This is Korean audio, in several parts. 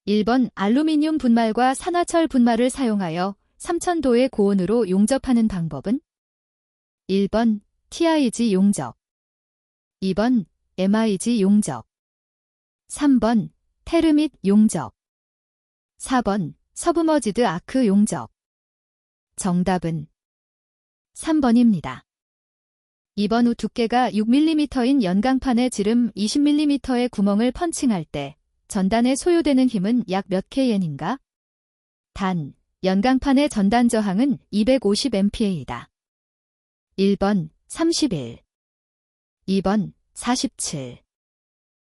1번 알루미늄 분말과 산화철 분말을 사용하여 3000도의 고온으로 용접하는 방법은? 1번 TIG 용접, 2번 MIG 용접, 3번 테르밋 용접, 4번 서브머지드 아크 용접. 정답은 3번입니다. 2번 우 두께가 6mm인 연강판에 지름 20mm의 구멍을 펀칭할 때 전단에 소요되는 힘은 약 몇 kN인가? 단, 연강판의 전단 저항은 250MPa이다. 1번 31, 2번 47,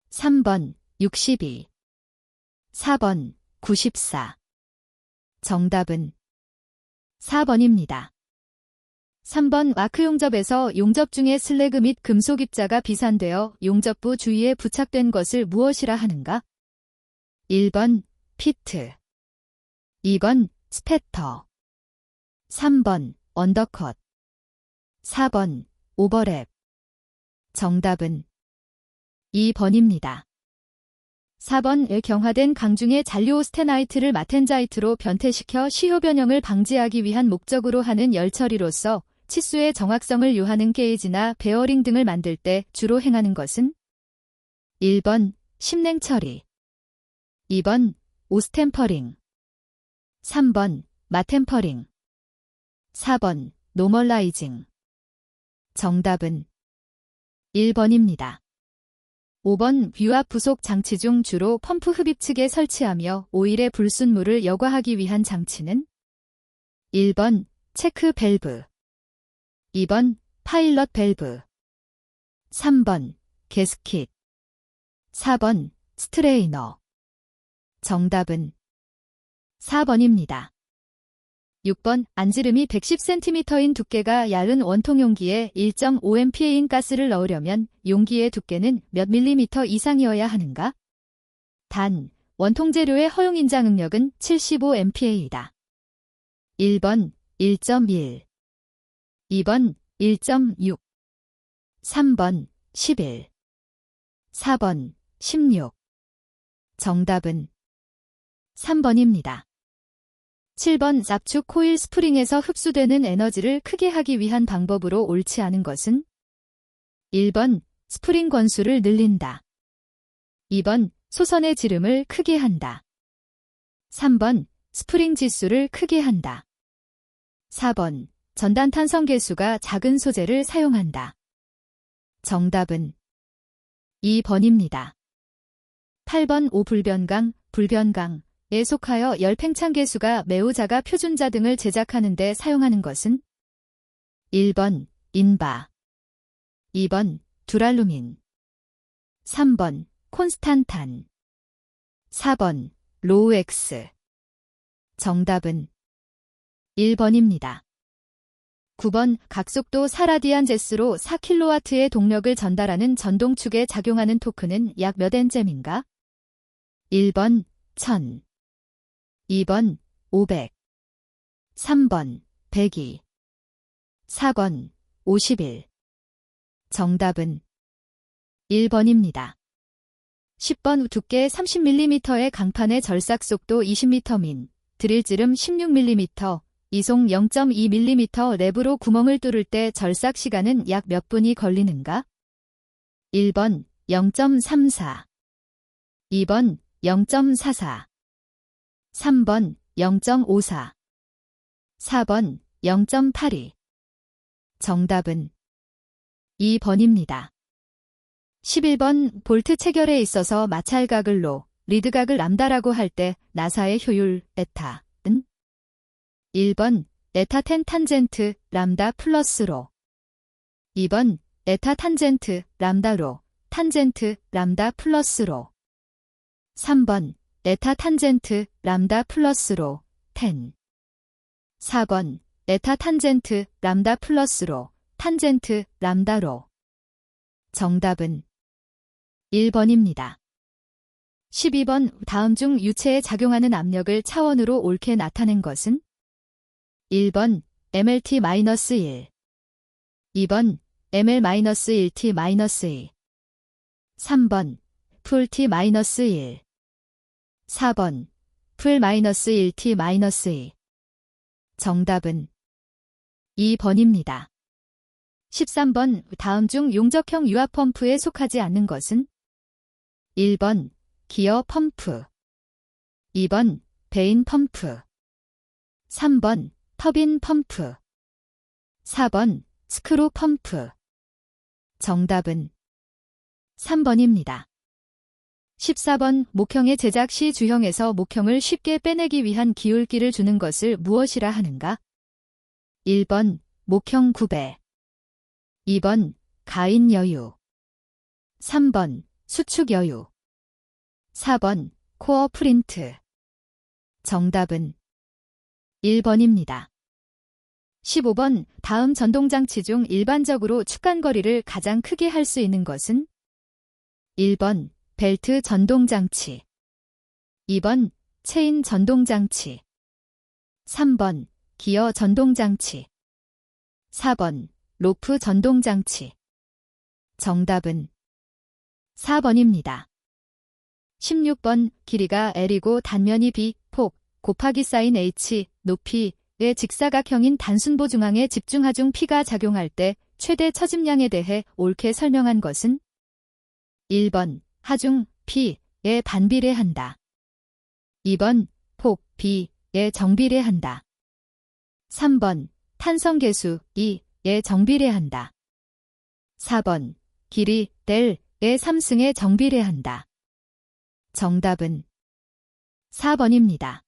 3번 62, 4번 94. 정답은 4번입니다. 3번 아크 용접에서 용접 중에 슬래그 및 금속 입자가 비산되어 용접부 주위에 부착된 것을 무엇이라 하는가? 1번 피트, 2번 스패터, 3번 언더컷, 4번 오버랩. 정답은 2번입니다. 4번 경화된 강중의 잔류오스테나이트를 마텐자이트로 변태시켜 시효 변형을 방지하기 위한 목적으로 하는 열처리로서 치수의 정확성을 요하는 게이지나 베어링 등을 만들 때 주로 행하는 것은? 1번 심냉 처리, 2번 오스템퍼링, 3번 마템퍼링, 4번 노멀라이징. 정답은 1번입니다. 5번 유압 부속 장치 중 주로 펌프 흡입 측에 설치하며 오일의 불순물을 여과하기 위한 장치는? 1번 체크 밸브, 2번 파일럿 밸브, 3번 게스킷, 4번 스트레이너. 정답은 4번입니다. 6번 안지름이 110cm인 두께가 얇은 원통 용기에 1.5MPa인 가스를 넣으려면 용기의 두께는 몇 밀리미터 이상이어야 하는가? 단, 원통 재료의 허용 인장 응력은 75MPa이다. 1번 1.1, 2번 1.6, 3번 11, 4번 16. 정답은 3번입니다. 7번 압축 코일 스프링에서 흡수되는 에너지를 크게 하기 위한 방법으로 옳지 않은 것은? 1번 스프링 건수를 늘린다, 2번 소선의 지름을 크게 한다, 3번 스프링 지수를 크게 한다, 4번 전단 탄성 계수가 작은 소재를 사용한다. 정답은 2번입니다. 8번 오불변강, 불변강 에 속하여 열팽창 계수가 매우 작아 표준자 등을 제작하는 데 사용하는 것은? 1번 인바, 2번 두랄루민, 3번 콘스탄탄, 4번 로우엑스. 정답은 1번입니다. 9번 각속도 4라디안제스로 4kW의 동력을 전달하는 전동축에 작용하는 토크는 약 몇 N잼인가? 1번 1000, 2번 500, 3번 102, 4번 51. 정답은 1번입니다. 10번 두께 30mm의 강판의 절삭 속도 20m 민, 드릴지름 16mm, 이송 0.2mm 랩으로 구멍을 뚫을 때 절삭 시간은 약 몇 분이 걸리는가? 1번 0.34, 2번 0.44, 3번 0.54, 4번 0.82. 정답은 2번입니다. 11번 볼트 체결에 있어서 마찰각을 로, 리드각을 람다라고 할 때 나사의 효율 에타는? 1번 에타 10 탄젠트 람다 플러스 로, 2번 에타 탄젠트 람다 로, 탄젠트 람다 플러스 로, 3번 에타 탄젠트 람다 플러스 로 10, 4번 에타 탄젠트 람다 플러스 로, 탄젠트 람다 로. 정답은 1번입니다. 12번 다음 중 유체에 작용하는 압력을 차원으로 옳게 나타낸 것은? 1번 mlt-1, 2번 ml-1t-2, 3번 풀t-1, 4번 풀-1t-2. 정답은 2번입니다. 13번 다음 중 용접형 유압 펌프에 속하지 않는 것은? 1번 기어 펌프, 2번 베인 펌프, 3번 터빈 펌프, 4번 스크루 펌프. 정답은 3번입니다. 14번 목형의 제작 시 주형에서 목형을 쉽게 빼내기 위한 기울기를 주는 것을 무엇이라 하는가? 1번 목형 구배, 2번 가인 여유, 3번 수축 여유, 4번 코어 프린트. 정답은 1번입니다. 15번 다음 전동장치 중 일반적으로 축간거리를 가장 크게 할 수 있는 것은? 1번 벨트 전동장치, 2번 체인 전동장치, 3번 기어 전동장치, 4번 로프 전동장치. 정답은 4번입니다. 16번 길이가 L이고 단면이 B, 폭, 곱하기 사인 H, 높이의 직사각형인 단순보 중앙에 집중하중 P가 작용할 때 최대 처짐량에 대해 옳게 설명한 것은? 1번 하중 P에 반비례한다. 2번 폭 B에 정비례한다. 3번 탄성계수 E에 정비례한다. 4번 길이 델의 3승에 정비례한다. 정답은 4번입니다.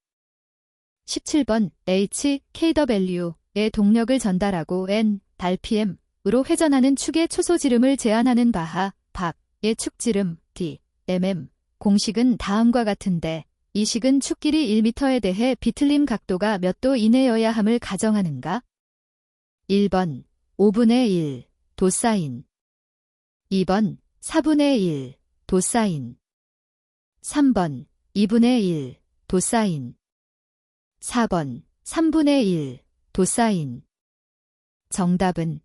17번 HKW의 동력을 전달하고 N-RPM으로 회전하는 축의 초소지름을 제한하는 바하, 박의 축지름 D-MM 공식은 다음과 같은데 이 식은 축 길이 1m에 대해 비틀림 각도가 몇 도 이내여야 함을 가정하는가? 1번 5분의 1 도사인, 2번 4분의 1 도사인, 3번 2분의 1 도사인, 4번 3분의 1 도사인. 정답은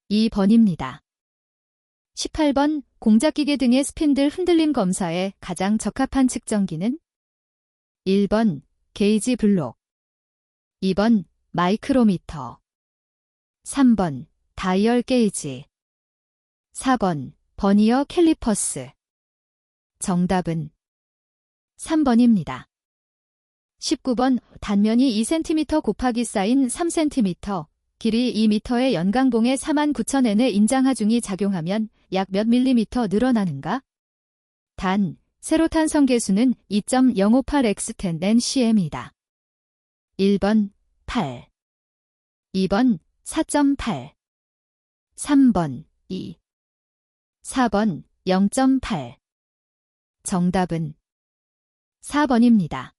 2번입니다. 18번 공작기계 등의 스핀들 흔들림 검사에 가장 적합한 측정기는? 1번 게이지 블록, 2번 마이크로미터, 3번 다이얼 게이지, 4번 버니어 캘리퍼스. 정답은 3번입니다. 19번 단면이 2cm 곱하기 사인 3cm, 길이 2m의 연강봉에 49,000N의 인장하중이 작용하면 약 몇 밀리미터 늘어나는가? 단, 세로탄 성계수는 2.058x10N-cm이다. 1번 8, 2번 4.8, 3번 2, 4번 0.8. 정답은 4번입니다.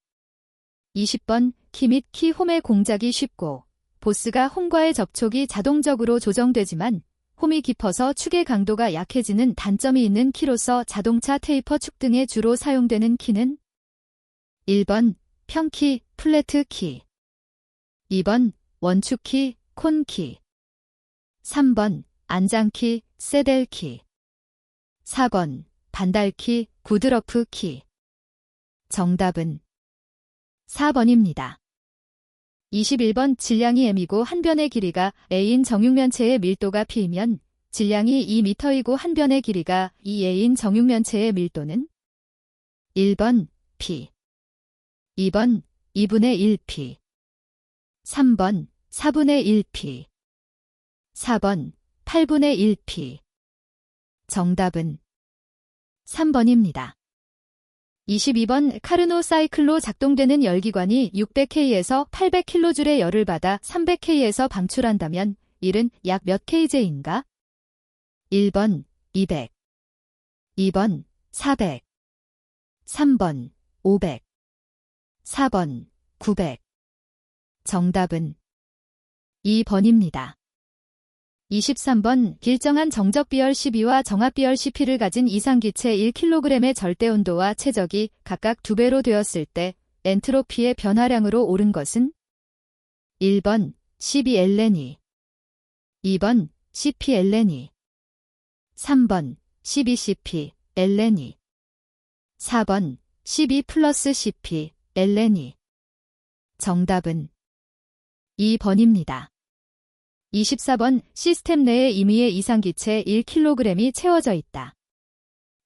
20번 키 및 키 홈의 공작이 쉽고 보스가 홈과의 접촉이 자동적으로 조정되지만 홈이 깊어서 축의 강도가 약해지는 단점이 있는 키로서 자동차 테이퍼 축 등에 주로 사용되는 키는? 1번 평키, 플래트 키, 2번 원축키, 콘키, 3번 안장키, 세델키, 4번 반달키, 구드러프 키. 정답은 4번입니다. 21번 질량이 M이고 한 변의 길이가 A인 정육면체의 밀도가 P이면 질량이 2m이고 한 변의 길이가 2A인 정육면체의 밀도는? 1번 P, 2번 2분의 1P, 3번 4분의 1P, 4번 8분의 1P. 정답은 3번입니다. 22번 카르노 사이클로 작동되는 열기관이 600K에서 800kJ의 열을 받아 300K에서 방출한다면 이는 약 몇 kJ인가? 1번 200, 2번 400, 3번 500, 4번 900. 정답은 2번입니다. 23번 일정한 정적 비열 CB와 정압 비열 CP를 가진 이상기체 1kg의 절대온도와 최적이 각각 2배로 되었을 때 엔트로피의 변화량으로 옳은 것은? 1번 CBlnE, 2번 CPlnE, 3번 CBCPlnE, 4번 12 플러스 CP, ln이. 정답은 2번입니다. 24번 시스템 내에 임의의 이상기체 1kg이 채워져 있다.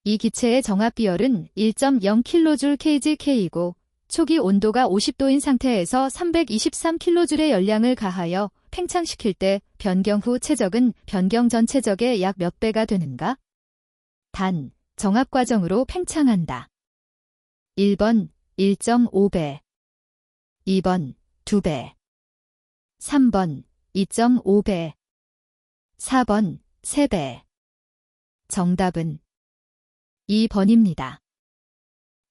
이 기체의 정합비열은 1.0kJ/kgK이고 초기 온도가 50도인 상태에서 323kJ의 열량을 가하여 팽창시킬 때 변경 후 최적은 변경 전 최적의 약 몇 배가 되는가? 단, 정합 과정으로 팽창한다. 1번 1.5배, 2번 2배, 3번 2.5배, 4번 3배. 정답은 2번입니다.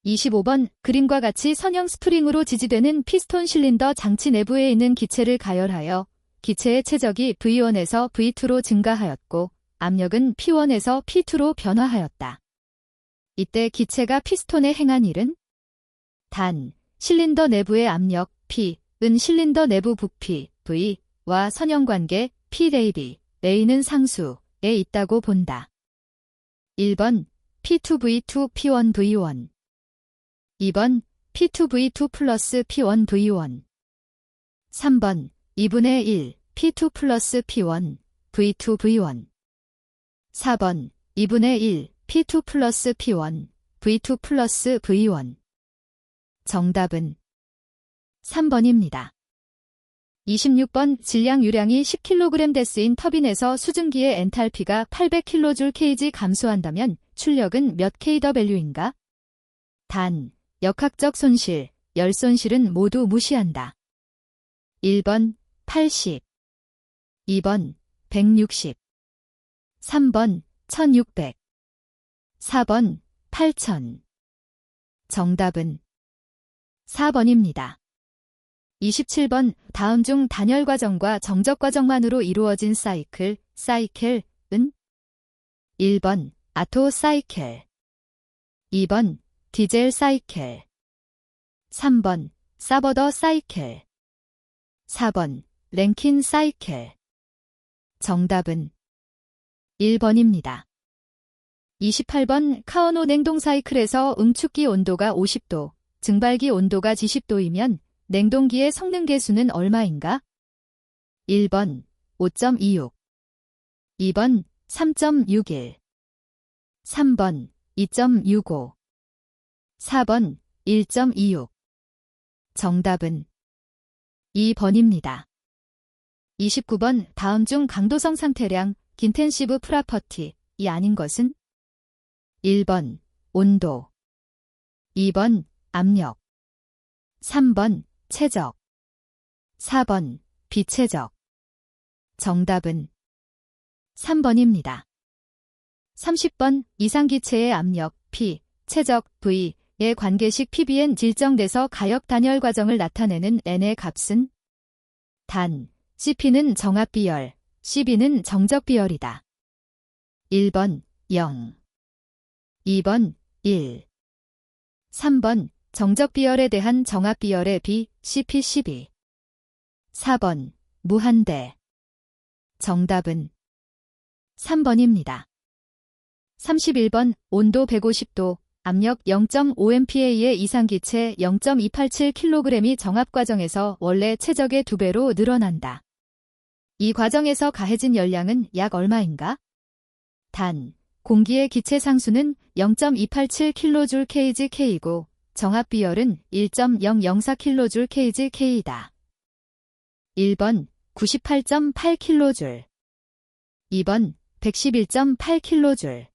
25번 그림과 같이 선형 스프링으로 지지되는 피스톤 실린더 장치 내부에 있는 기체를 가열하여 기체의 최적이 V1에서 V2로 증가하였고 압력은 P1에서 P2로 변화하였다. 이때 기체가 피스톤에 행한 일은? 단, 실린더 내부의 압력 P은 실린더 내부 부피 V와 선형관계 P-Lab, A는 상수에 있다고 본다. 1번 P2V2 P1V1, 2번 P2V2 플러스 P1V1, 3번 2분의 1 P2 플러스 P1 V2V1, 4번 2분의 1 P2 플러스 P1 V2 플러스 V1. 정답은 3번입니다. 26번 질량 유량이 10kg 데스인 터빈에서 수증기의 엔탈피가 800kJ/kg 감소한다면 출력은 몇 kW인가? 단, 역학적 손실, 열 손실은 모두 무시한다. 1번 80, 2번 160, 3번 1600, 4번 8000. 정답은 4번입니다. 27번 다음 중 단열 과정과 정적 과정만으로 이루어진 사이클은? 1번 아토 사이클, 2번 디젤 사이클, 3번 사버더 사이클, 4번 랭킨 사이클. 정답은 1번입니다. 28번 카오노 냉동 사이클에서 응축기 온도가 50도, 증발기 온도가 70도이면 냉동기의 성능 계수는 얼마인가? 1번 5.26, 2번 3.61, 3번 2.65, 4번 1.26. 정답은 2번입니다. 29번 다음 중 강도성 상태량 인텐시브 프라퍼티이 아닌 것은? 1번 온도, 2번 압력, 3번 최적, 4번 비최적. 정답은 3번입니다. 30번 이상기체의 압력 P, 최적 V의 관계식 PBN 질정돼서 가역 단열 과정을 나타내는 N의 값은? 단, CP는 정합비열, CB는 정적비열이다. 1번 0, 2번 1, 3번 정적비열에 대한 정합비열의 비, CP12, 4번 무한대. 정답은 3번입니다. 31번 온도 150도, 압력 0.5MPa의 이상기체 0.287kg이 정합 과정에서 원래 최적의 2배로 늘어난다. 이 과정에서 가해진 열량은 약 얼마인가? 단, 공기의 기체 상수는 0.287kJ/kgK이고 정합비열은 1.004kJ/kgK이다. 1번 98.8kJ, 2번 111.8kJ,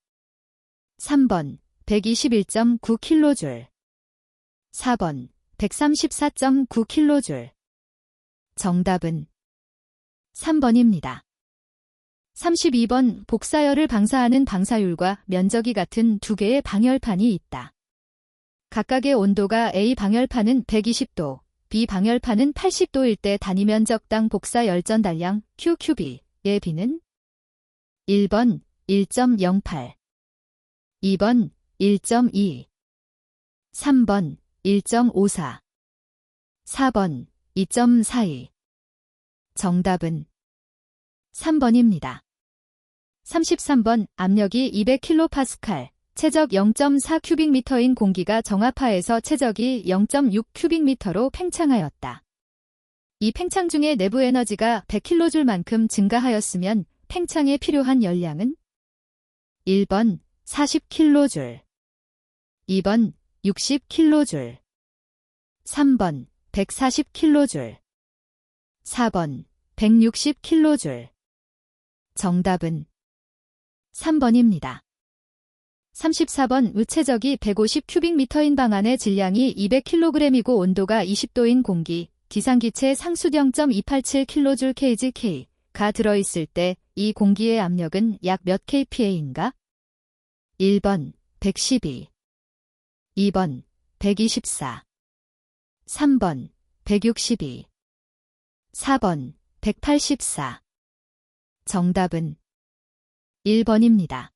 3번 121.9kJ, 4번 134.9kJ. 정답은 3번입니다. 32번 복사열을 방사하는 방사율과 면적이 같은 두 개의 방열판이 있다. 각각의 온도가 A 방열판은 120도, B 방열판은 80도일 때 단위 면적당 복사 열전 단량 QQB의 B는? 1번 1.08, 2번 1.2, 3번 1.54, 4번 2.42. 정답은 3번입니다. 33번 압력이 200kPa, 최적 0.4 큐빅미터인 공기가 정화파에서 최적이 0.6 큐빅미터로 팽창하였다. 이 팽창 중에 내부 에너지가 100kJ만큼 증가하였으면 팽창에 필요한 열량은 1번 40kJ, 2번 60kJ, 3번 140kJ, 4번 160kJ. 정답은 3번입니다. 34번 우체적이 150 큐빅미터인 방 안의 질량이 200kg이고 온도가 20도인 공기, 기상기체 상수 0.287kJ/kgK가 들어있을 때 이 공기의 압력은 약 몇 kPa인가? 1번 112, 2번 124, 3번 162, 4번 184. 정답은 1번입니다.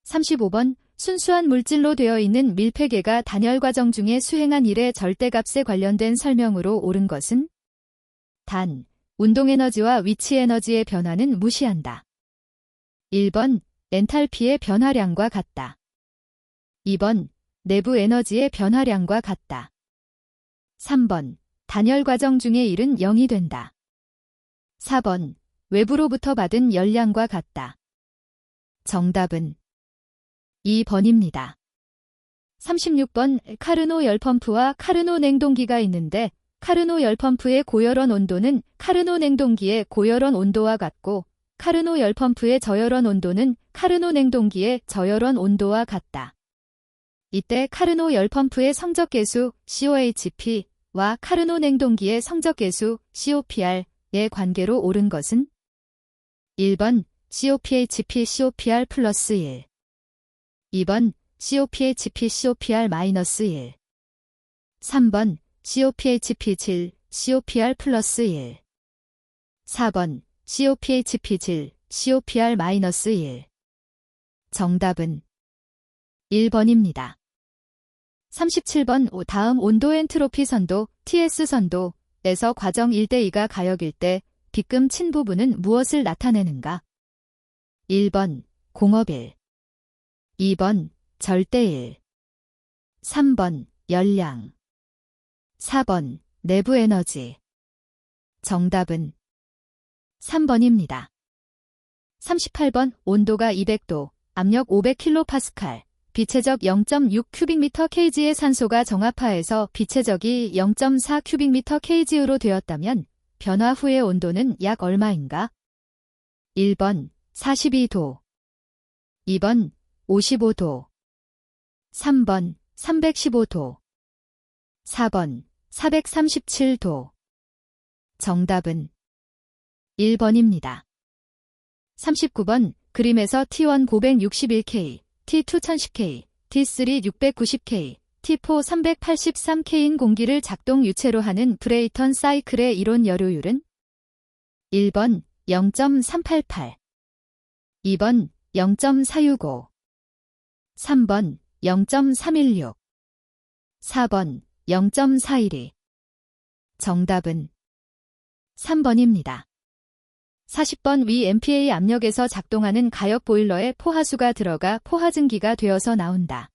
35번 순수한 물질로 되어 있는 밀폐계가 단열 과정 중에 수행한 일의 절대값에 관련된 설명으로 옳은 것은 단, 운동에너지와 위치에너지의 변화는 무시한다. 1번 엔탈피의 변화량과 같다. 2번 내부 에너지의 변화량과 같다. 3번 단열 과정 중의 일은 0이 된다. 4번 외부로부터 받은 열량과 같다. 정답은 2번입니다. 36번 카르노 열펌프와 카르노 냉동기가 있는데 카르노 열펌프의 고열원 온도는 카르노 냉동기의 고열원 온도와 같고 카르노 열펌프의 저열원 온도는 카르노 냉동기의 저열원 온도와 같다. 이때 카르노 열펌프의 성적계수 COHP와 카르노 냉동기의 성적계수 COPR의 관계로 옳은 것은 1번 COPHP COPR 플러스 1, 2번 COPHP COPR 마이너스 1, 3번 COPHP 질 COPR 플러스 1, 4번 COPHP 질 COPR 마이너스 1. 정답은 1번입니다. 37번 다음 온도 엔트로피 선도 TS 선도에서 과정 1대2가 가역일 때 빗금 친 부분은 무엇을 나타내는가? 1번 공업일, 2번 절대일, 3번 열량, 4번 내부 에너지. 정답은 3번입니다. 38번 온도가 200도, 압력 500kPa, 비체적 0.6 큐빅미터 kg의 산소가 정화파에서 비체적이 0.4 큐빅미터 kg로 되었다면 변화 후의 온도는 약 얼마인가? 1번 42도, 2번 55도, 3번 315도, 4번 437도. 정답은 1번입니다. 39번 그림에서 T1 961K, T2 1010K, T3 690K, T4 383K인 공기를 작동 유체로 하는 브레이턴 사이클의 이론 여료율은 1번 0.388, 2번 0.465, 3번 0.316, 4번 0.412. 정답은 3번입니다. 40번 위 MPa 압력에서 작동하는 가역 보일러에 포화수가 들어가 포화증기가 되어서 나온다.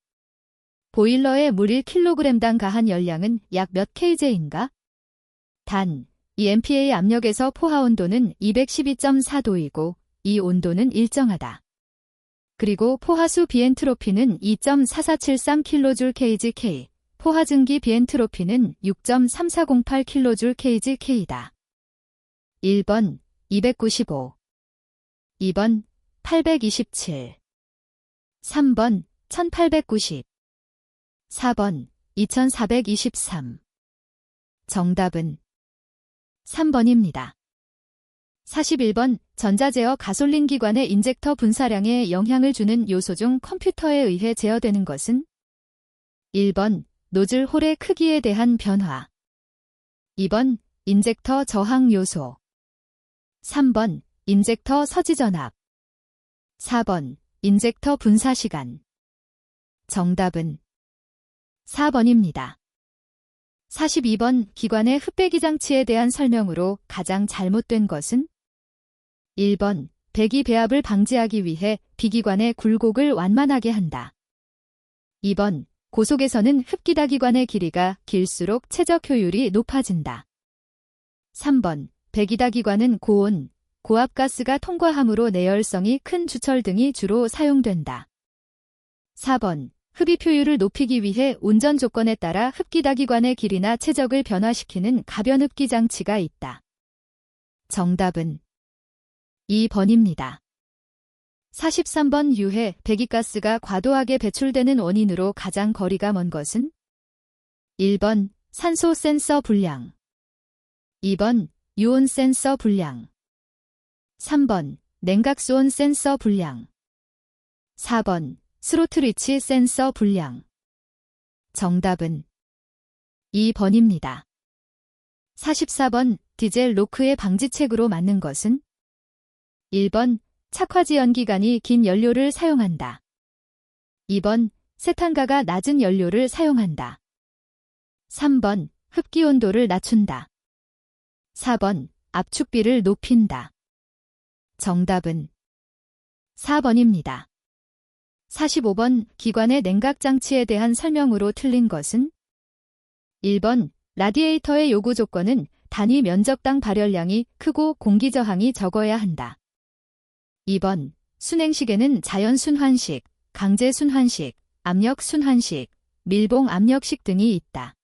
보일러에 물 1kg당 가한 열량은 약 몇 kJ인가? 단, 이 MPa 압력에서 포화 온도는 212.4도이고 이 온도는 일정하다. 그리고 포화수 비엔트로피는 2.4473kJ/kg, 포화증기 비엔트로피는 6.3408kJ/kg다. 1번 295, 2번 827, 3번 1890, 4번 2423. 정답은 3번입니다. 41번 전자제어 가솔린 기관의 인젝터 분사량에 영향을 주는 요소 중 컴퓨터에 의해 제어되는 것은 1번 노즐 홀의 크기에 대한 변화, 2번 인젝터 저항 요소, 3번 인젝터 서지전압, 4번 인젝터 분사 시간. 정답은 4번입니다. 42번 기관의 흡배기 장치에 대한 설명으로 가장 잘못된 것은 1번 배기 배합을 방지하기 위해 비기관의 굴곡을 완만하게 한다. 2번, 고속에서는 흡기다기관의 길이가 길수록 최적 효율이 높아진다. 3번, 배기다기관은 고온, 고압가스가 통과함으로 내열성이 큰 주철 등이 주로 사용된다. 4번, 흡입 효율을 높이기 위해 운전 조건에 따라 흡기다기관의 길이나 최적을 변화시키는 가변 흡기 장치가 있다. 정답은 2번입니다. 43번 유해 배기가스가 과도하게 배출되는 원인으로 가장 거리가 먼 것은 1번 산소 센서 불량, 2번 유온 센서 불량, 3번 냉각수온 센서 불량, 4번 스로틀위치 센서 불량. 정답은 2번입니다. 44번 디젤 노크의 방지책으로 맞는 것은 1번 착화지연기관이 긴 연료를 사용한다. 2번 세탄가가 낮은 연료를 사용한다. 3번 흡기 온도를 낮춘다. 4번 압축비를 높인다. 정답은 4번입니다. 45번 기관의 냉각장치에 대한 설명으로 틀린 것은 1번 라디에이터의 요구 조건은 단위 면적당 발열량이 크고 공기 저항이 적어야 한다. 2번 순행식에는 자연 순환식, 강제 순환식, 압력 순환식, 밀봉 압력식 등이 있다.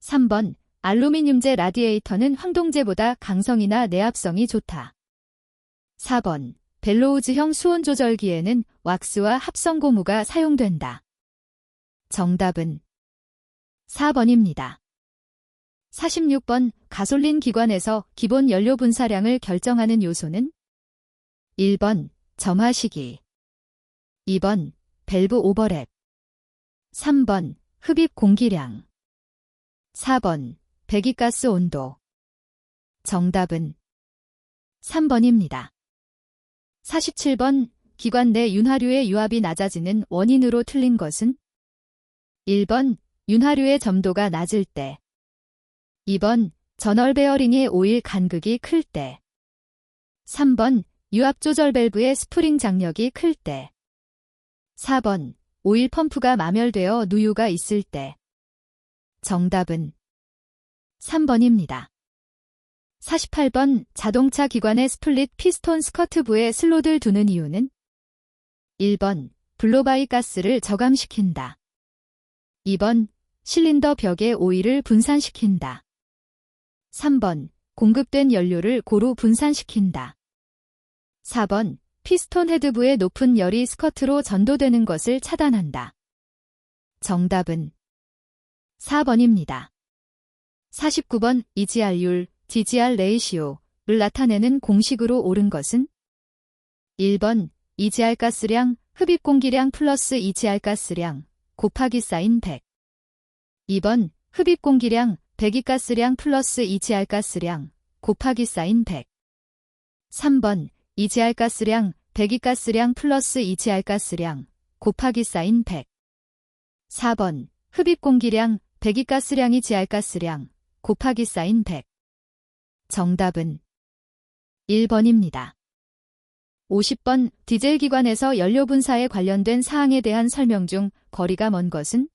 3번 알루미늄재 라디에이터는 황동재보다 강성이나 내압성이 좋다. 4번 벨로우즈형 수온 조절기에는 왁스와 합성 고무가 사용된다. 정답은 4번입니다. 46번 가솔린 기관에서 기본 연료 분사량을 결정하는 요소는 1번 점화시기, 2번 밸브 오버랩, 3번 흡입 공기량, 4번 배기가스 온도. 정답은 3번입니다. 47번 기관 내 윤활유의 유압이 낮아지는 원인으로 틀린 것은 1번 윤활유의 점도가 낮을 때, 2번 전월 베어링의 오일 간극이 클 때, 3번 유압 조절 밸브의 스프링 장력이 클 때, 4번 오일 펌프가 마멸되어 누유가 있을 때. 정답은 3번입니다. 48번 자동차 기관의 스플릿 피스톤 스커트부에 슬롯을 두는 이유는 1번 블로바이 가스를 저감시킨다. 2번 실린더 벽에 오일을 분산시킨다. 3번 공급된 연료를 고루 분산시킨다. 4번 피스톤 헤드부의 높은 열이 스커트로 전도되는 것을 차단한다. 정답은 4번입니다. 49번 EGR율, DGR 레이시오를 나타내는 공식으로 옳은 것은 1번 EGR 가스량, 흡입 공기량 플러스 EGR 가스량 곱하기 사인 100. 2번 흡입 공기량, 배기가스량 플러스 EGR 가스량 곱하기 사인 100. 3번 EGR 가스량, 배기가스량 플러스 EGR 가스량 곱하기 사인 100. 4번 흡입 공기량, 배기가스량이 EGR 가스량 곱하기 사인 100. 정답은 1번입니다. 50번 디젤 기관에서 연료 분사에 관련된 사항에 대한 설명 중 거리가 먼 것은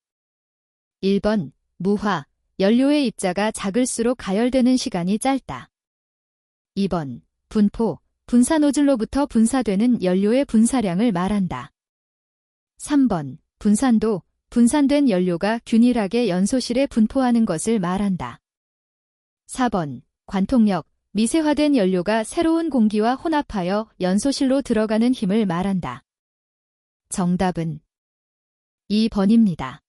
1번 무화, 연료의 입자가 작을수록 가열되는 시간이 짧다. 2번 분포, 분사 노즐로부터 분사되는 연료의 분사량을 말한다. 3번 분산도, 분산된 연료가 균일하게 연소실에 분포하는 것을 말한다. 4번 관통력, 미세화된 연료가 새로운 공기와 혼합하여 연소실로 들어가는 힘을 말한다. 정답은 2번입니다.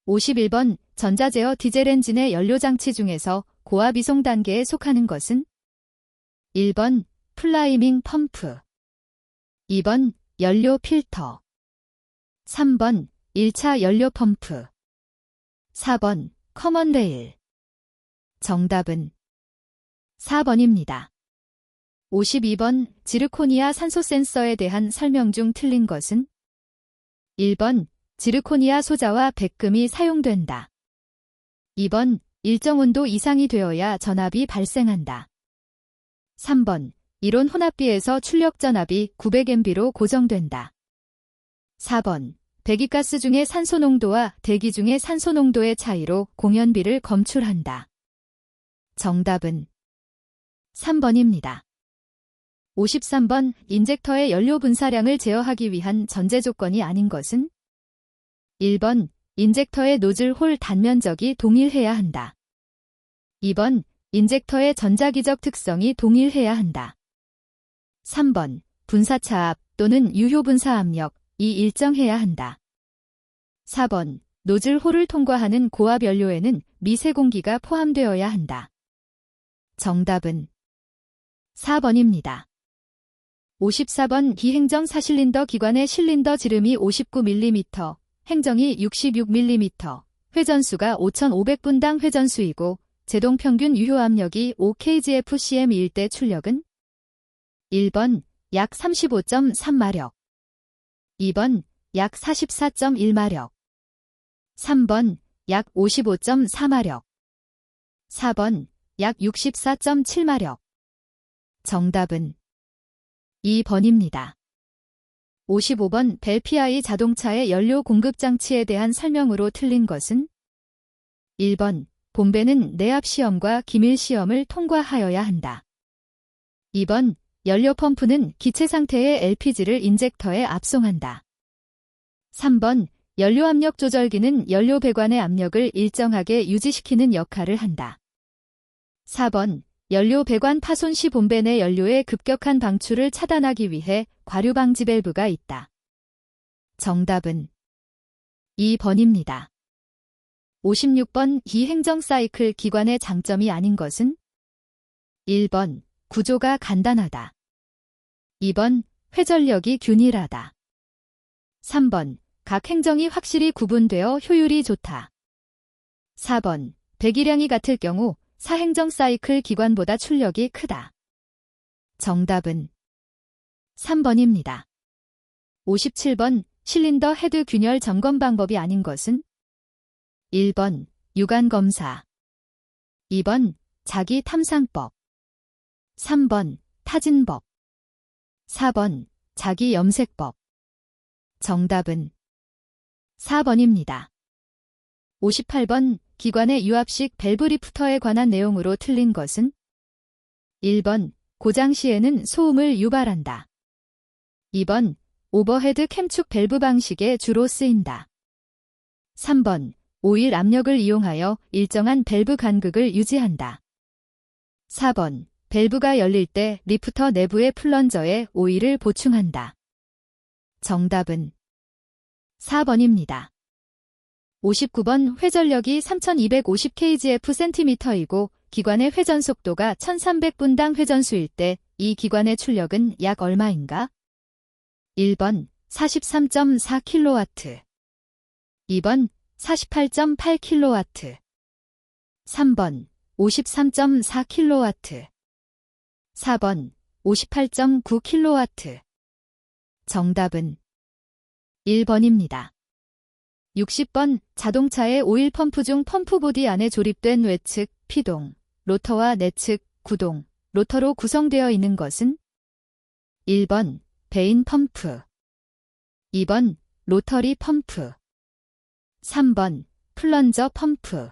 51번 전자제어 디젤 엔진의 연료장치 중에서 고압 이송 단계에 속하는 것은 1번 플라이밍 펌프, 2번 연료 필터, 3번 1차 연료 펌프, 4번 커먼 레일. 정답은 4번입니다. 52번 지르코니아 산소 센서에 대한 설명 중 틀린 것은 1번 지르코니아 소자와 백금이 사용된다. 2번 일정 온도 이상이 되어야 전압이 발생한다. 3번 이론 혼합비에서 출력 전압이 900MB로 고정된다. 4번. 배기가스 중의 산소 농도와 대기 중의 산소 농도의 차이로 공연비를 검출한다. 정답은 3번입니다. 53번. 인젝터의 연료 분사량을 제어하기 위한 전제 조건이 아닌 것은? 1번. 인젝터의 노즐 홀 단면적이 동일해야 한다. 2번. 인젝터의 전자기적 특성이 동일해야 한다. 3번. 분사차압 또는 유효 분사 압력이 일정해야 한다. 4번. 노즐 홀을 통과하는 고압 연료에는 미세 공기가 포함되어야 한다. 정답은 4번입니다. 54번. 기행정 4실린더 기관의 실린더 지름이 59mm, 행정이 66mm, 회전수가 5,500분당 회전수이고 제동 평균 유효 압력이 5kgf/cm일 때 출력은? 1번. 약 35.3마력 2번. 약 44.1마력 3번. 약 55.4마력 4번. 약 64.7마력 정답은 2번입니다. 55번. 벨피아이 자동차의 연료 공급 장치에 대한 설명으로 틀린 것은? 1번. 봄배는 내압 시험과 기밀 시험을 통과하여야 한다. 2번. 연료 펌프는 기체 상태의 LPG를 인젝터에 압송한다. 3번. 연료 압력 조절기는 연료 배관의 압력을 일정하게 유지시키는 역할을 한다. 4번. 연료 배관 파손 시 봄배 내 연료의 급격한 방출을 차단하기 위해 과류 방지 밸브가 있다. 정답은 2번입니다. 56번. 기행정 사이클 기관의 장점이 아닌 것은? 1번. 구조가 간단하다. 2번. 회전력이 균일하다. 3번. 각 행정이 확실히 구분되어 효율이 좋다. 4번. 배기량이 같을 경우 사행정 사이클 기관보다 출력이 크다. 정답은 3번입니다. 57번. 실린더 헤드 균열 점검 방법이 아닌 것은? 1번. 유관 검사 2번. 자기 탐상법 3번. 타진법 4번. 자기 염색법 정답은 4번입니다. 58번. 기관의 유압식 밸브 리프터에 관한 내용으로 틀린 것은? 1번. 고장 시에는 소음을 유발한다. 2번. 오버헤드 캠축 밸브 방식에 주로 쓰인다. 3번. 오일 압력을 이용하여 일정한 밸브 간극을 유지한다. 4번. 밸브가 열릴 때 리프터 내부의 플런저에 오일을 보충한다. 정답은 4번입니다. 59번. 회전력이 3250kgf/cm이고 기관의 회전 속도가 1300분당 회전수일 때 이 기관의 출력은 약 얼마인가? 1번. 43.4kW 2번. 48.8kW 3번. 53.4kW 4번. 58.9kW 정답은 1번입니다. 60번. 자동차의 오일 펌프 중 펌프 보디 안에 조립된 외측, 피동, 로터와 내측, 구동, 로터로 구성되어 있는 것은? 1번. 베인 펌프 2번. 로터리 펌프 3번. 플런저 펌프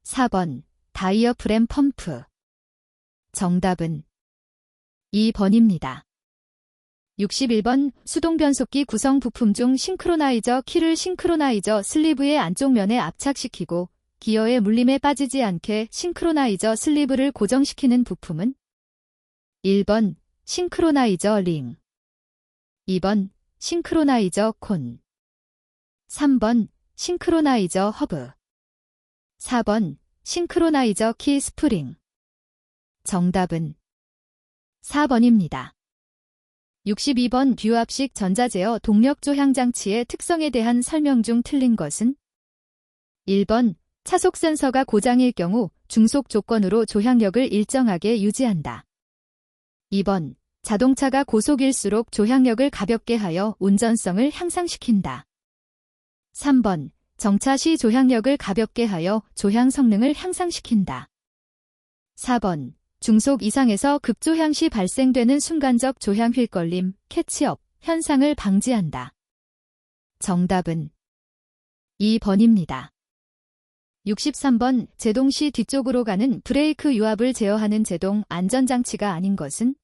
4번. 다이어프램 펌프 정답은 2번입니다. 61번. 수동 변속기 구성 부품 중 싱크로나이저 키를 싱크로나이저 슬리브의 안쪽 면에 압착시키고 기어의 물림에 빠지지 않게 싱크로나이저 슬리브를 고정시키는 부품은? 1번. 싱크로나이저 링 2번. 싱크로나이저 콘 3번. 싱크로나이저 허브 4번. 싱크로나이저 키 스프링 정답은 4번입니다. 62번. 뷰압식 전자제어 동력 조향 장치의 특성에 대한 설명 중 틀린 것은? 1번. 차속 센서가 고장일 경우 중속 조건으로 조향력을 일정하게 유지한다. 2번. 자동차가 고속일수록 조향력을 가볍게 하여 운전성을 향상시킨다. 3번. 정차 시 조향력을 가볍게 하여 조향 성능을 향상시킨다. 4번. 중속 이상에서 급조향 시 발생되는 순간적 조향 휠걸림, 캐치업 현상을 방지한다. 정답은 2번입니다. 63번 제동 시 뒤쪽으로 가는 브레이크 유압을 제어하는 제동 안전장치가 아닌 것은?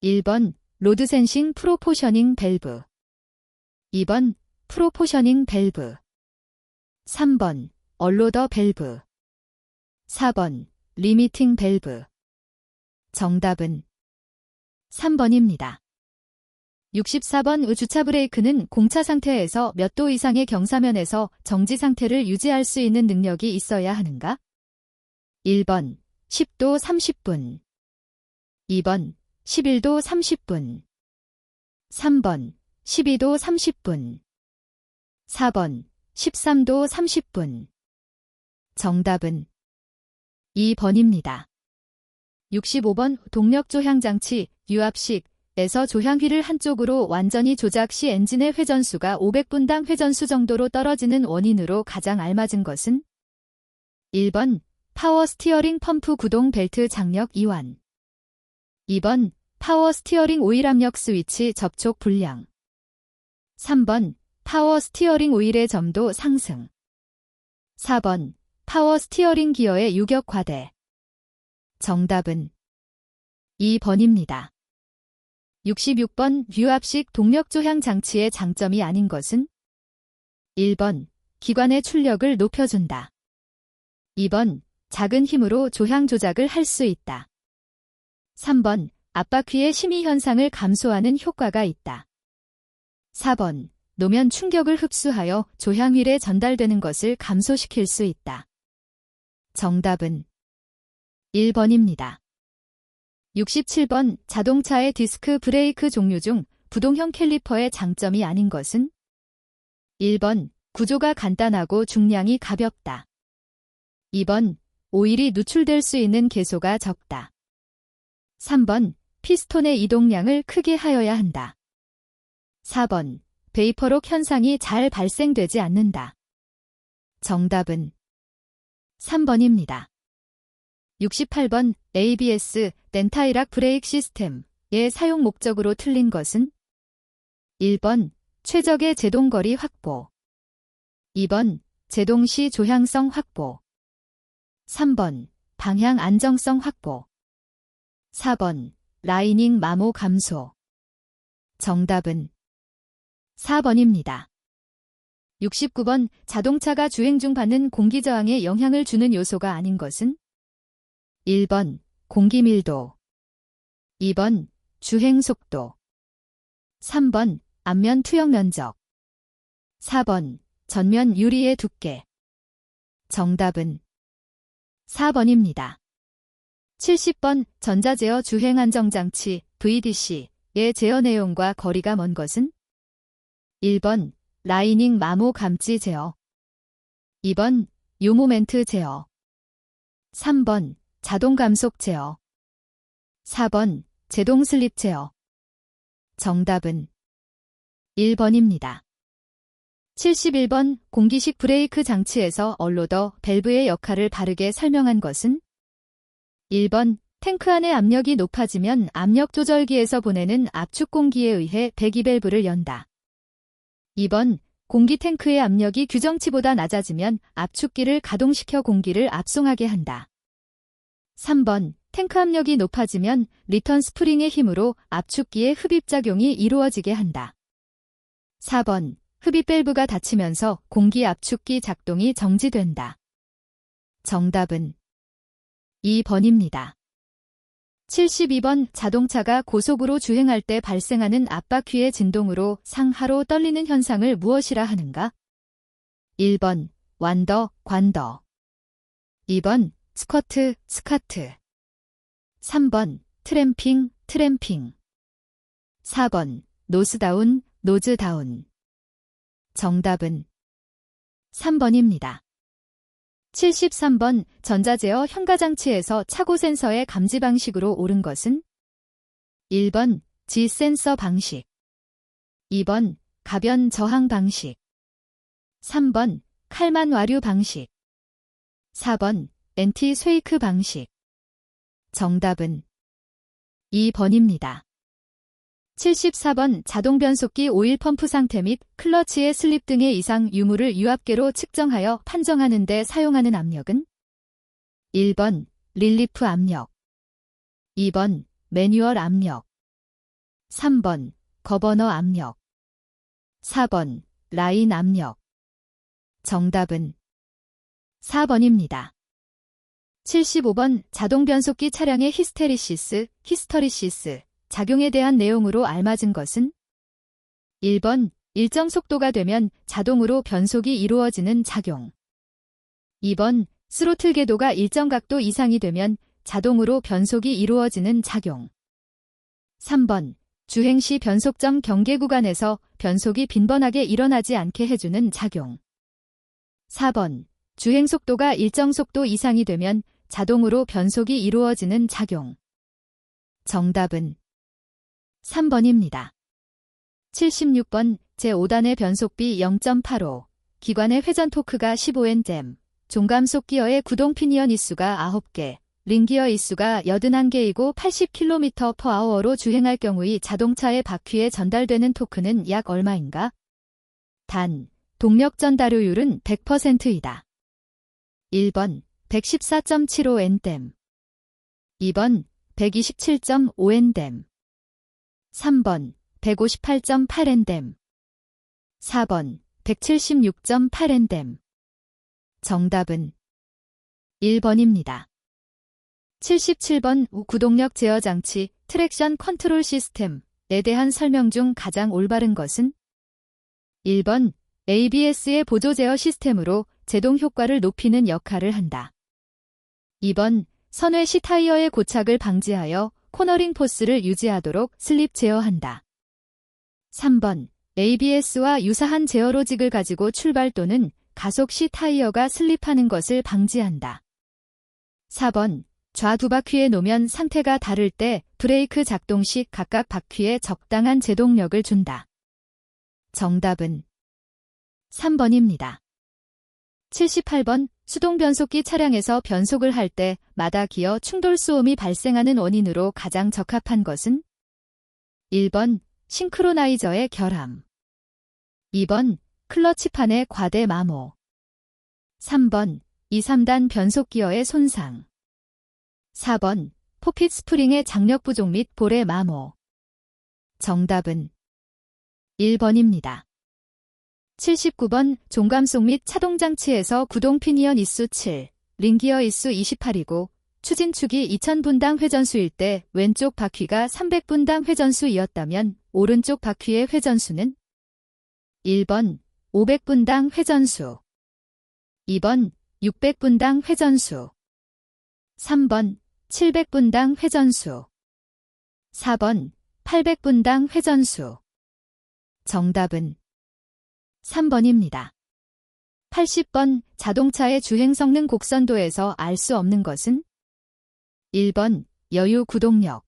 1번 로드 센싱 프로포셔닝 밸브, 2번 프로포셔닝 밸브, 3번 얼로더 밸브, 4번 리미팅 밸브. 정답은 3번입니다. 64번 주차 브레이크는 공차 상태에서 몇 도 이상의 경사면에서 정지 상태를 유지할 수 있는 능력이 있어야 하는가? 1번 10도 30분, 2번 11도 30분, 3번 12도 30분, 4번 13도 30분. 정답은 2번입니다. 65번 동력 조향 장치 유압식에서 조향휘를 한쪽으로 완전히 조작 시 엔진의 회전수가 500분당 회전수 정도로 떨어지는 원인으로 가장 알맞은 것은? 1번 파워 스티어링 펌프 구동 벨트 장력 이완, 2번 파워 스티어링 오일 압력 스위치 접촉 불량, 3번 파워 스티어링 오일의 점도 상승, 4번 파워 스티어링 기어의 유격 과대. 정답은 2번입니다. 66번 유압식 동력 조향 장치의 장점이 아닌 것은? 1번 기관의 출력을 높여준다, 2번 작은 힘으로 조향 조작을 할 수 있다, 3번 앞바퀴의 심의 현상을 감소하는 효과가 있다, 4번 노면 충격을 흡수하여 조향휠에 전달되는 것을 감소시킬 수 있다. 정답은 1번입니다. 67번 자동차의 디스크 브레이크 종류 중 부동형 캘리퍼의 장점이 아닌 것은? 1번 구조가 간단하고 중량이 가볍다, 2번 오일이 누출될 수 있는 계소가 적다, 3번 피스톤의 이동량을 크게 하여야 한다, 4번 베이퍼록 현상이 잘 발생되지 않는다. 정답은 3번입니다. 68번 ABS 렌타이락 브레이크 시스템의 사용 목적으로 틀린 것은? 1번 최적의 제동거리 확보, 2번 제동 시 조향성 확보, 3번 방향 안정성 확보, 4번 라이닝 마모 감소. 정답은 4번입니다. 69번 자동차가 주행 중 받는 공기 저항에 영향을 주는 요소가 아닌 것은? 1번 공기 밀도, 2번 주행 속도, 3번 앞면 투영 면적, 4번 전면 유리의 두께. 정답은 4번입니다. 70번 전자제어 주행 안정장치 VDC의 제어 내용과 거리가 먼 것은? 1번 라이닝 마모 감지 제어, 2번 요모멘트 제어, 3번 자동 감속 제어, 4번 제동 슬립 제어. 정답은 1번입니다. 71번 공기식 브레이크 장치에서 얼로더 밸브의 역할을 바르게 설명한 것은? 1번 탱크 안의 압력이 높아지면 압력 조절기에서 보내는 압축 공기에 의해 배기 밸브를 연다. 2번 공기 탱크의 압력이 규정치보다 낮아지면 압축기를 가동시켜 공기를 압송하게 한다. 3번 탱크 압력이 높아지면 리턴 스프링의 힘으로 압축기의 흡입작용이 이루어지게 한다. 4번 흡입 밸브가 닫히면서 공기 압축기 작동이 정지된다. 정답은 2번입니다. 72번 자동차가 고속으로 주행할 때 발생하는 앞바퀴의 진동으로 상하로 떨리는 현상을 무엇이라 하는가? 1번 완더, 관더, 2번 스쿼트, 스카트, 3번 트램핑, 트램핑, 4번 노스다운, 노즈다운. 정답은 3번입니다. 73번 전자제어 현가장치에서 차고 센서의 감지 방식으로 옳은 것은? 1번 G 센서 방식, 2번 가변 저항 방식, 3번 칼만 와류 방식, 4번 엔티 쉐이크 방식. 정답은 2번입니다. 74번 자동 변속기 오일 펌프 상태 및 클러치의 슬립 등의 이상 유무를 유압계로 측정하여 판정하는 데 사용하는 압력은? 1번 릴리프 압력, 2번 매뉴얼 압력, 3번 거버너 압력, 4번 라인 압력. 정답은 4번입니다. 75번 자동 변속기 차량의 히스터리시스 작용에 대한 내용으로 알맞은 것은? 1번 일정 속도가 되면 자동으로 변속이 이루어지는 작용. 2번 스로틀 궤도가 일정 각도 이상이 되면 자동으로 변속이 이루어지는 작용. 3번 주행 시 변속점 경계 구간에서 변속이 빈번하게 일어나지 않게 해주는 작용. 4번 주행 속도가 일정 속도 이상이 되면 자동으로 변속이 이루어지는 작용. 정답은 3번입니다. 76번 제5단의 변속비 0.85, 기관의 회전 토크가 15Nm, 종감속 기어의 구동 피니언 인수가 9개, 링기어 인수가 81개이고 80km/h로 주행할 경우의 자동차의 바퀴에 전달되는 토크는 약 얼마인가? 단, 동력 전달효율은 100%이다. 1번 114.75Nm, 2번 127.5Nm, 3번 158.8Nm, 4번 176.8Nm. 정답은 1번입니다. 77번 구동력 제어 장치 트랙션 컨트롤 시스템에 대한 설명 중 가장 올바른 것은? 1번 ABS의 보조 제어 시스템으로 제동 효과를 높이는 역할을 한다. 2번 선회 시 타이어의 고착을 방지하여 코너링 포스를 유지하도록 슬립 제어한다. 3번 ABS와 유사한 제어 로직을 가지고 출발 또는 가속 시 타이어가 슬립하는 것을 방지한다. 4번 좌 두 바퀴의 노면 상태가 다를 때 브레이크 작동 시 각각 바퀴에 적당한 제동력을 준다. 정답은 3번입니다. 78번 수동 변속기 차량에서 변속을 할 때 마다 기어 충돌 소음이 발생하는 원인으로 가장 적합한 것은? 1번 싱크로나이저의 결함, 2번 클러치판의 과대 마모, 3번 2, 3단 변속기어의 손상, 4번 포핏 스프링의 장력 부족 및 볼의 마모. 정답은 1번입니다. 79번 종감속 및 차동장치에서 구동 피니언 인수 7, 링기어 인수 28이고 추진축이 2000분당 회전수일 때 왼쪽 바퀴가 300분당 회전수이었다면 오른쪽 바퀴의 회전수는? 1번 500분당 회전수, 2번 600분당 회전수, 3번 700분당 회전수, 4번 800분당 회전수. 정답은 3번입니다. 80번 자동차의 주행 성능 곡선도에서 알 수 없는 것은? 1번 여유 구동력,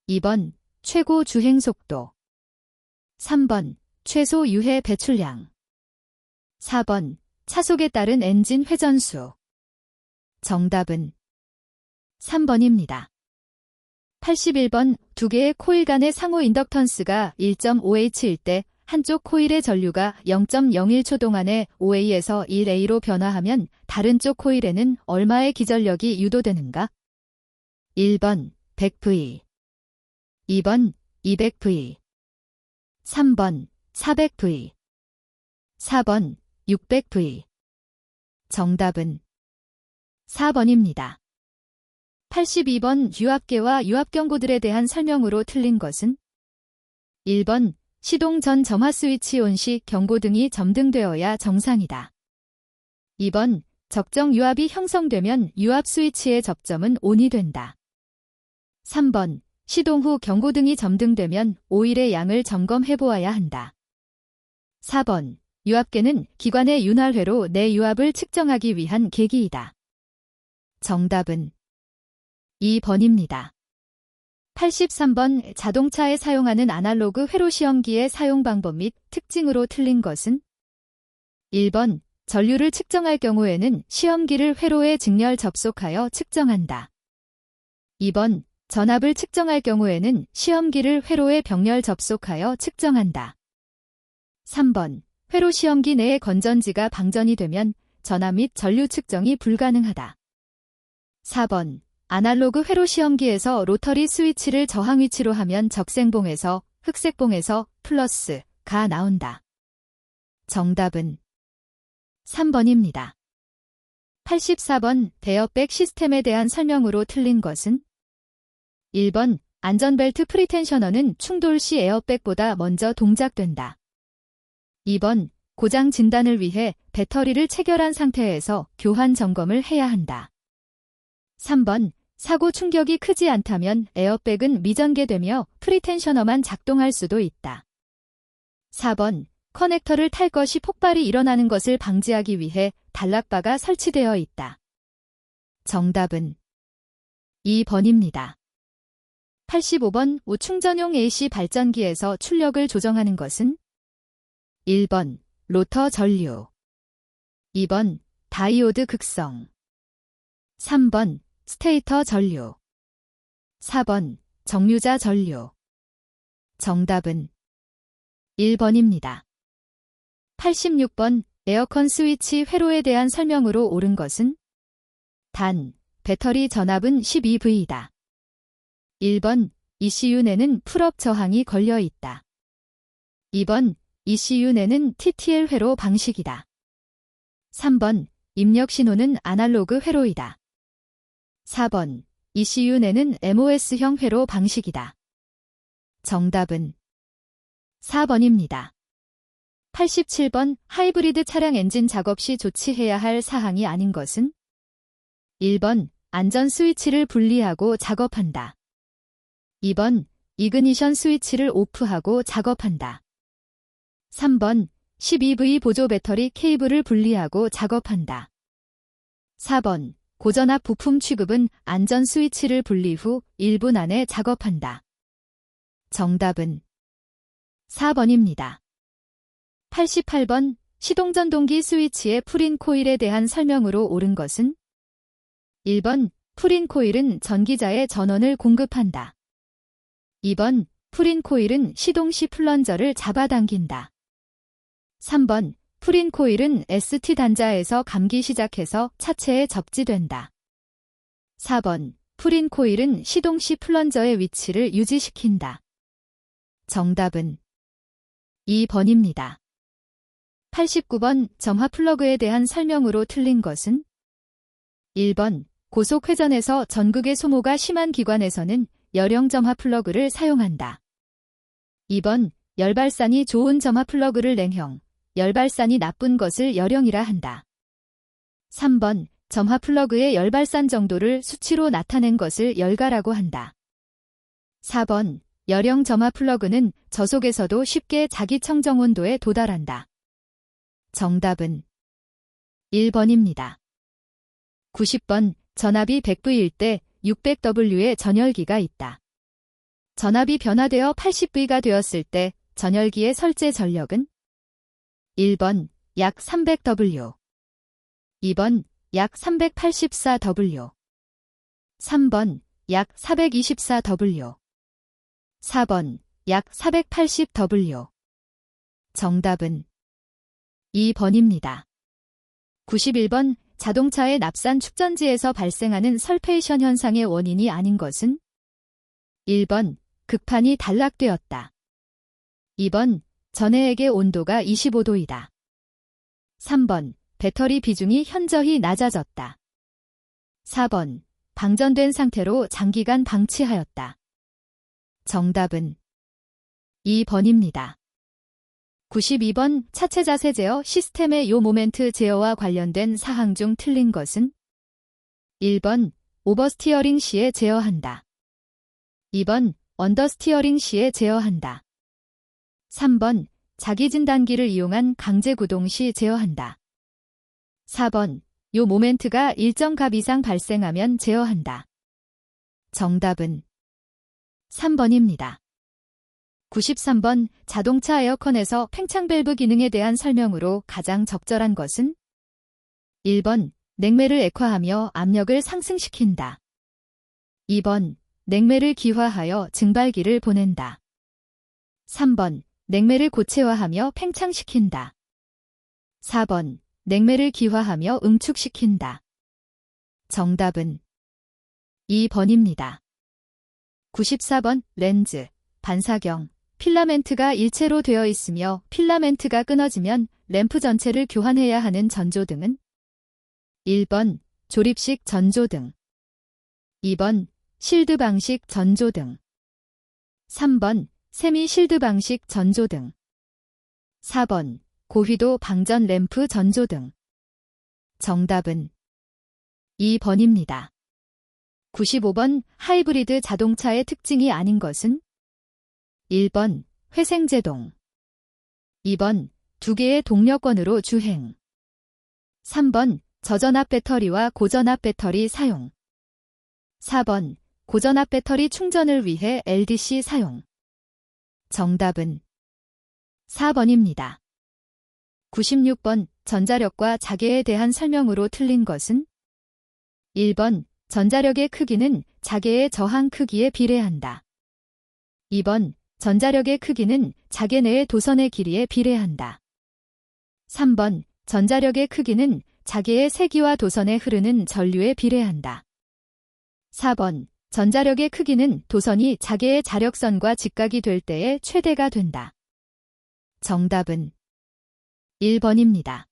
2번 최고 주행 속도, 3번 최소 유해 배출량, 4번 차속에 따른 엔진 회전수. 정답은 3번입니다. 81번 두 개의 코일 간의 상호 인덕턴스가 1.5H일 때 한쪽 코일의 전류가 0.01초 동안에 5A에서 1A로 변화하면 다른 쪽 코일에는 얼마의 기전력이 유도되는가? 1번 100V, 2번 200V, 3번 400V, 4번 600V. 정답은 4번입니다. 82번 유압계와 유압경고들에 대한 설명으로 틀린 것은? 1번 시동 전 점화 스위치 온 시 경고등이 점등되어야 정상이다. 2번 적정 유압이 형성되면 유압 스위치의 접점은 ON이 된다. 3번 시동 후 경고등이 점등되면 오일의 양을 점검해 보아야 한다. 4번 유압계는 기관의 윤활회로 내 유압을 측정하기 위한 계기이다. 정답은 2번입니다. 83번 자동차에 사용하는 아날로그 회로 시험기의 사용 방법 및 특징으로 틀린 것은? 1번 전류를 측정할 경우에는 시험기를 회로에 직렬 접속하여 측정한다. 2번, 전압을 측정할 경우에는 시험기를 회로에 병렬 접속하여 측정한다. 3번, 회로 시험기 내에 건전지가 방전이 되면 전압 및 전류 측정이 불가능하다. 4번, 아날로그 회로 시험기에서 로터리 스위치를 저항 위치로 하면 적생봉에서 흑색봉에서 플러스가 나온다. 정답은 3번입니다. 84번, 에어백 시스템에 대한 설명으로 틀린 것은? 1번, 안전벨트 프리텐셔너는 충돌 시 에어백보다 먼저 동작된다. 2번, 고장 진단을 위해 배터리를 체결한 상태에서 교환 점검을 해야 한다. 3번, 사고 충격이 크지 않다면 에어백은 미전개되며 프리텐셔너만 작동할 수도 있다. 4번, 커넥터를 탈 것이 폭발이 일어나는 것을 방지하기 위해 단락바가 설치되어 있다. 정답은 2번입니다. 85번, 우충전용 AC 발전기에서 출력을 조정하는 것은? 1번, 로터 전류. 2번, 다이오드 극성. 3번, 스테이터 전류. 4번, 정류자 전류. 정답은 1번입니다. 86번, 에어컨 스위치 회로에 대한 설명으로 옳은 것은? 단, 배터리 전압은 12V다. 1번, ECU 내는 풀업 저항이 걸려 있다. 2번, ECU 내는 TTL 회로 방식이다. 3번, 입력 신호는 아날로그 회로이다. 4번, ECU 내는 MOS형 회로 방식이다. 정답은 4번입니다. 87번, 하이브리드 차량 엔진 작업 시 조치해야 할 사항이 아닌 것은? 1번, 안전 스위치를 분리하고 작업한다. 2번, 이그니션 스위치를 오프하고 작업한다. 3번, 12V 보조 배터리 케이블을 분리하고 작업한다. 4번, 고전압 부품 취급은 안전 스위치를 분리 후 1분 안에 작업한다. 정답은 4번입니다. 88번, 시동전동기 스위치의 풀인 코일에 대한 설명으로 옳은 것은? 1번, 풀인 코일은 전기자의 전원을 공급한다. 2번, 풀인 코일은 시동 시 플런저를 잡아당긴다. 3번, 풀인 코일은 ST 단자에서 감기 시작해서 차체에 접지된다. 4번, 풀인 코일은 시동 시 플런저의 위치를 유지시킨다. 정답은 2번입니다. 89번, 점화 플러그에 대한 설명으로 틀린 것은? 1번, 고속 회전에서 전극의 소모가 심한 기관에서는 열형 점화 플러그를 사용한다. 2번, 열발산이 좋은 점화 플러그를 냉형, 열발산이 나쁜 것을 열형이라 한다. 3번, 점화 플러그의 열발산 정도를 수치로 나타낸 것을 열가라고 한다. 4번, 열형 점화 플러그는 저속에서도 쉽게 자기 청정 온도에 도달한다. 정답은 1번입니다. 90번, 전압이 100V일 때 600W의 전열기가 있다. 전압이 변화되어 80V가 되었을 때 전열기의 설제 전력은? 1번, 약 300W. 2번, 약 384W. 3번, 약 424W. 4번, 약 480W. 정답은 2번입니다. 91번, 자동차의 납산 축전지에서 발생하는 설페이션 현상의 원인이 아닌 것은? 1번, 극판이 단락되었다. 2번, 전해액의 온도가 25도이다. 3번, 배터리 비중이 현저히 낮아졌다. 4번, 방전된 상태로 장기간 방치하였다. 정답은 2번입니다. 92번, 차체 자세 제어 시스템의 요 모멘트 제어와 관련된 사항 중 틀린 것은? 1번, 오버스티어링 시에 제어한다. 2번, 언더스티어링 시에 제어한다. 3번, 자기진단기를 이용한 강제구동 시 제어한다. 4번, 요 모멘트가 일정 값 이상 발생하면 제어한다. 정답은 3번입니다. 93번, 자동차 에어컨에서 팽창 밸브 기능에 대한 설명으로 가장 적절한 것은? 1번, 냉매를 액화하며 압력을 상승시킨다. 2번, 냉매를 기화하여 증발기를 보낸다. 3번, 냉매를 고체화하며 팽창시킨다. 4번, 냉매를 기화하며 응축시킨다. 정답은 2번입니다. 94번, 렌즈, 반사경, 필라멘트가 일체로 되어 있으며 필라멘트가 끊어지면 램프 전체를 교환해야 하는 전조등은 1번, 조립식 전조등. 2번, 실드 방식 전조등. 3번, 세미 실드 방식 전조등. 4번, 고휘도 방전 램프 전조등. 정답은 2번입니다. 95번, 하이브리드 자동차의 특징이 아닌 것은 1번, 회생제동. 2번, 두 개의 동력권으로 주행. 3번, 저전압 배터리와 고전압 배터리 사용. 4번, 고전압 배터리 충전을 위해 LDC 사용. 정답은 4번입니다. 96번, 전자력과 자계에 대한 설명으로 틀린 것은 1번, 전자력의 크기는 자계의 저항 크기에 비례한다. 2번, 전자력의 크기는 자계 내의 도선의 길이에 비례한다. 3번, 전자력의 크기는 자계의 세기와 도선에 흐르는 전류에 비례한다. 4번, 전자력의 크기는 도선이 자계의 자력선과 직각이 될 때의 최대가 된다. 정답은 1번입니다.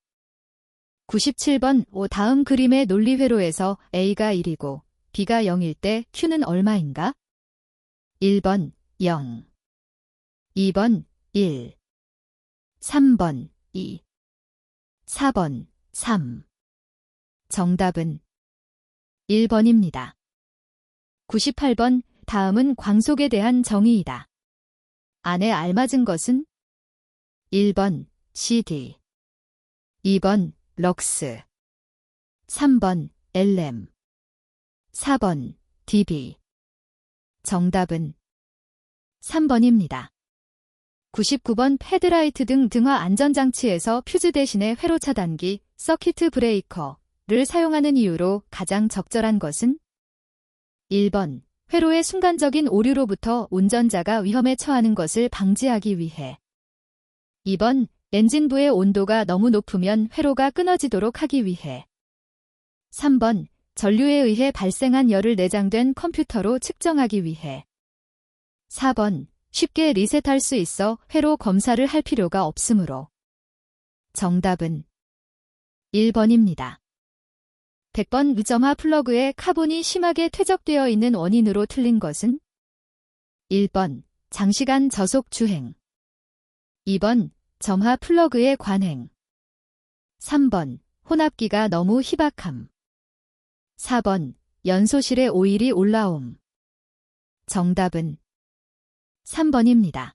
97번, 다음 그림의 논리회로에서 A가 1이고 B가 0일 때 Q는 얼마인가? 1번 0, 2번 1, 3번 2, 4번 3. 정답은 1번입니다. 98번, 다음은 광속에 대한 정의이다. 안에 알맞은 것은 1번 CD, 2번 럭스, 3번 LM, 4번 DB. 정답은 3번입니다. 99번, 헤드라이트 등 등화 안전장치에서 퓨즈 대신에 회로 차단기, 서키트 브레이커를 사용하는 이유로 가장 적절한 것은 1번, 회로의 순간적인 오류로부터 운전자가 위험에 처하는 것을 방지하기 위해. 2번, 엔진부의 온도가 너무 높으면 회로가 끊어지도록 하기 위해. 3번, 전류에 의해 발생한 열을 내장된 컴퓨터로 측정하기 위해. 4번, 쉽게 리셋할 수 있어 회로 검사를 할 필요가 없으므로. 정답은 1번입니다. 100번, 무점화 플러그에 카본이 심하게 퇴적되어 있는 원인으로 틀린 것은 1번, 장시간 저속 주행. 2번, 점화 플러그의 관행. 3번, 혼합기가 너무 희박함. 4번, 연소실에 오일이 올라옴. 정답은 3번입니다.